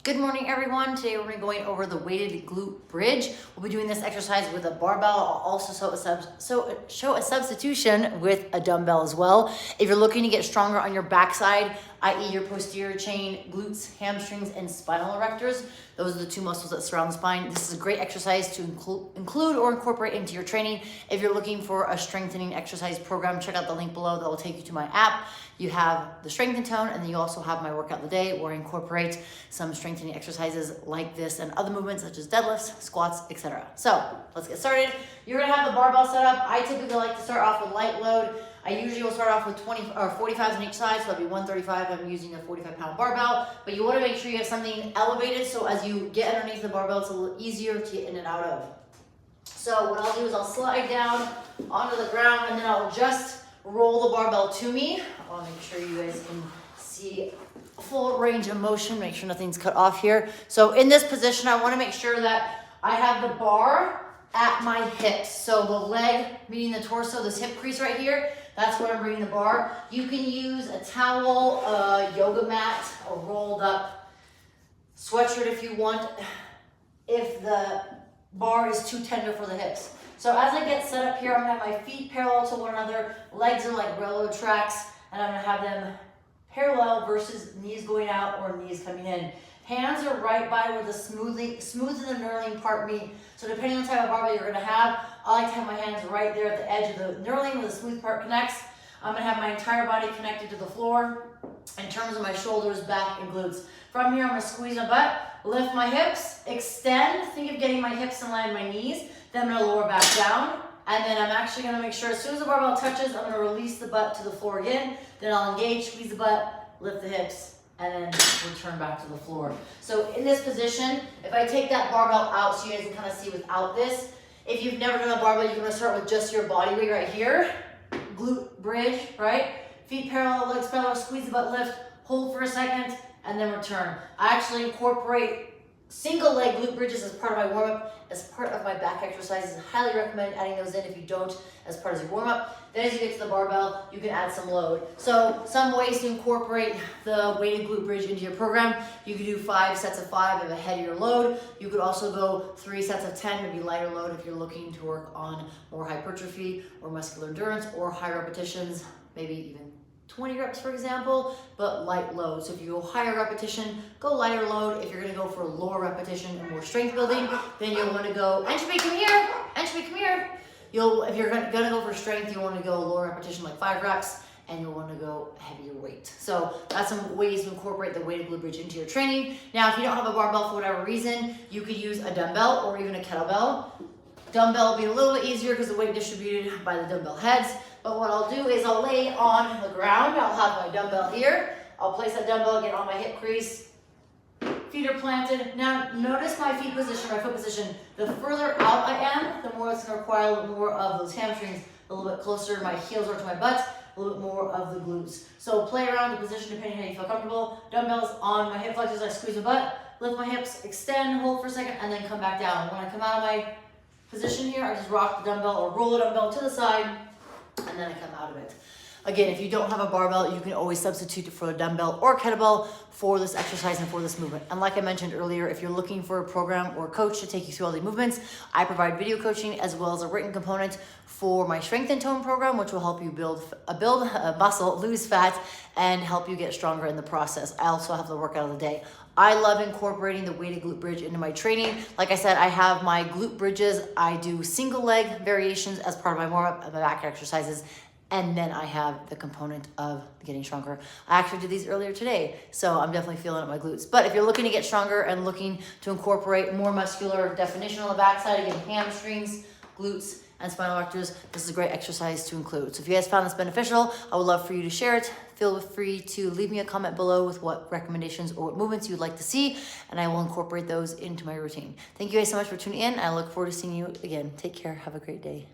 Good morning, everyone. Today we're going to be going over the weighted glute bridge. We'll be doing this exercise with a barbell. I'll also show a substitution with a dumbbell as well. If you're looking to get stronger on your backside, i.e. your posterior chain, glutes, hamstrings, and spinal erectors, those are the two muscles that surround the spine. This is a great exercise to include or incorporate into your training. If you're looking for a strengthening exercise program, check out the link below that will take you to my app. You have the strength and tone, and then you also have my workout of the day where I incorporate some strengthening exercises like this and other movements such as deadlifts, squats, etc. So let's get started. You're gonna have the barbell set up. I typically like to start off with light load. I usually will start off with 20 or 45s on each side, so that'll be 135. I'm using a 45-pound barbell, but you want to make sure you have something elevated so as you get underneath the barbell, it's a little easier to get in and out of. So what I'll do is I'll slide down onto the ground and then I'll just roll the barbell to me. I want to make sure you guys can see full range of motion, make sure nothing's cut off here. So in this position, I want to make sure that I have the bar at my hips. So the leg meeting the torso, this hip crease right here, that's where I'm bringing the bar. You can use a towel, a yoga mat, a rolled up sweatshirt if you want, if the bar is too tender for the hips. So as I get set up here, I'm gonna have my feet parallel to one another, legs are like railroad tracks, and I'm gonna have them parallel versus knees going out or knees coming in. Hands are right by where the smooth and the knurling part meet. So depending on the type of barbell you're gonna have, I like to have my hands right there at the edge of the knurling where the smooth part connects. I'm gonna have my entire body connected to the floor in terms of my shoulders, back, and glutes. From here, I'm gonna squeeze my butt, lift my hips, extend, think of getting my hips in line with my knees, then I'm gonna lower back down, and then I'm actually gonna make sure as soon as the barbell touches, I'm gonna release the butt to the floor again, then I'll engage, squeeze the butt, lift the hips, and then return back to the floor. So in this position, if I take that barbell out so you guys can kind of see without this, if you've never done a barbell, you're gonna start with just your body weight right here, glute bridge, right? Feet parallel, legs parallel, squeeze the butt, lift, hold for a second, and then return. I actually incorporate single leg glute bridges as part of my warm-up, as part of my back exercises. I highly recommend adding those in if you don't as part of your warm-up. Then as you get to the barbell, you can add some load. So some ways to incorporate the weighted glute bridge into your program. You could do 5 sets of 5 of a heavier load. You could also go 3 sets of 10, maybe lighter load if you're looking to work on more hypertrophy or muscular endurance or high repetitions, maybe even 20 reps, for example, but light load. So if you go higher repetition, go lighter load. If you're gonna go for lower repetition and more strength building, then you'll wanna go, Entropy, come here, Entropy, come here. If you're gonna go for strength, you wanna go lower repetition, like 5 reps, and you'll wanna go heavier weight. So that's some ways to incorporate the weighted glute bridge into your training. Now, if you don't have a barbell for whatever reason, you could use a dumbbell or even a kettlebell. Dumbbell will be a little bit easier because the weight distributed by the dumbbell heads. But what I'll do is I'll lay on the ground. I'll have my dumbbell here. I'll place that dumbbell again on my hip crease. Feet are planted. Now notice my feet position, my foot position. The further out I am, the more it's gonna require a little more of those hamstrings, a little bit closer, my heels are to my butt, a little bit more of the glutes. So play around the position depending on how you feel comfortable. Dumbbells on my hip flexors, I squeeze my butt, lift my hips, extend, hold for a second, and then come back down. When I come out of my position here, I just rock the dumbbell or roll the dumbbell to the side, and then I come out of it. Again, if you don't have a barbell, you can always substitute for a dumbbell or kettlebell for this exercise and for this movement. And like I mentioned earlier, if you're looking for a program or a coach to take you through all the movements, I provide video coaching as well as a written component for my strength and tone program, which will help you build muscle, lose fat, and help you get stronger in the process. I also have the workout of the day. I love incorporating the weighted glute bridge into my training. Like I said, I have my glute bridges. I do single leg variations as part of my warm-up and my back exercises. And then I have the component of getting stronger. I actually did these earlier today, so I'm definitely feeling it in my glutes. But if you're looking to get stronger and looking to incorporate more muscular definition on the backside, again, hamstrings, glutes, and spinal erectors, this is a great exercise to include. So if you guys found this beneficial, I would love for you to share it. Feel free to leave me a comment below with what recommendations or what movements you'd like to see, and I will incorporate those into my routine. Thank you guys so much for tuning in. I look forward to seeing you again. Take care. Have a great day.